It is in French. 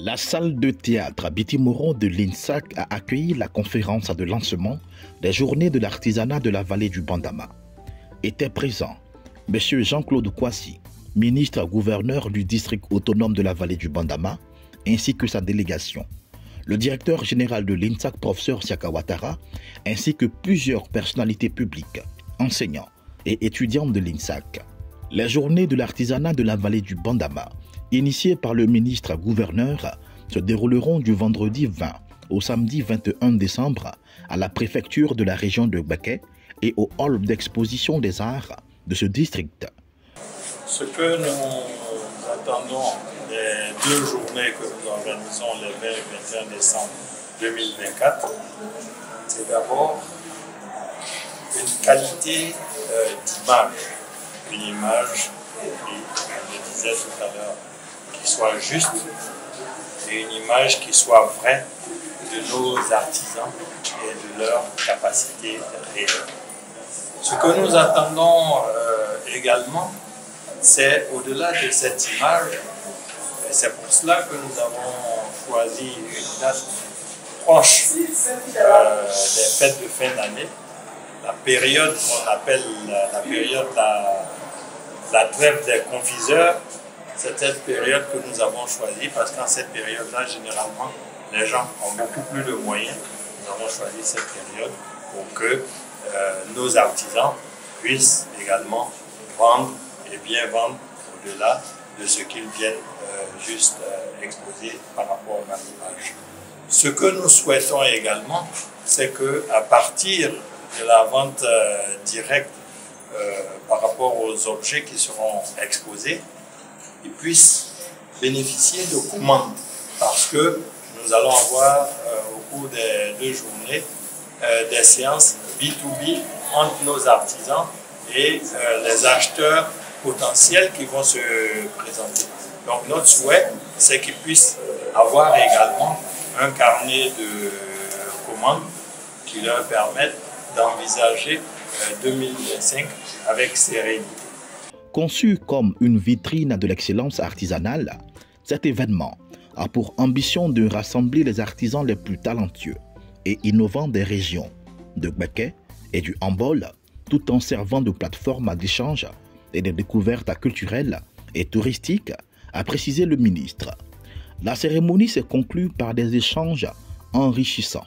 La salle de théâtre Biti-Moron de l'INSAC a accueilli la conférence de lancement des journées de l'artisanat de la vallée du Bandama. Étaient présents M. Jean-Claude Kouassi, ministre-gouverneur du district autonome de la vallée du Bandama, ainsi que sa délégation, le directeur général de l'INSAC, professeur Siaka Ouattara, ainsi que plusieurs personnalités publiques, enseignants et étudiants de l'INSAC. Les journées de l'artisanat de la vallée du Bandama, initiées par le ministre-gouverneur, se dérouleront du vendredi 20 au samedi 21 décembre à la préfecture de la région de Baké et au hall d'exposition des arts de ce district. Ce que nous attendons des deux journées que nous organisons les 20 et 21 décembre 2024, c'est d'abord une qualité d'image, une image, et je le disais tout à l'heure, qui soit juste et une image qui soit vraie de nos artisans et de leur capacité réelle. Ce que nous attendons également, c'est au-delà de cette image, et c'est pour cela que nous avons choisi une date proche des fêtes de fin d'année, la période qu'on appelle la période la trêve des confiseurs. C'est cette période que nous avons choisie parce qu'en cette période-là, généralement, les gens ont beaucoup plus de moyens. Nous avons choisi cette période pour que nos artisans puissent également vendre et bien vendre au-delà de ce qu'ils viennent juste exposer par rapport à l'image. Ce que nous souhaitons également, c'est qu'à partir de la vente directe par rapport aux objets qui seront exposés, ils puissent bénéficier de commandes parce que nous allons avoir au cours des deux journées des séances B2B entre nos artisans et les acheteurs potentiels qui vont se présenter. Donc notre souhait, c'est qu'ils puissent avoir également un carnet de commandes qui leur permette d'envisager 2025 avec sérénité. Conçu comme une vitrine de l'excellence artisanale, cet événement a pour ambition de rassembler les artisans les plus talentueux et innovants des régions de Baké et du Hambol, tout en servant de plateforme d'échange et de découvertes culturelles et touristiques, a précisé le ministre. La cérémonie s'est conclue par des échanges enrichissants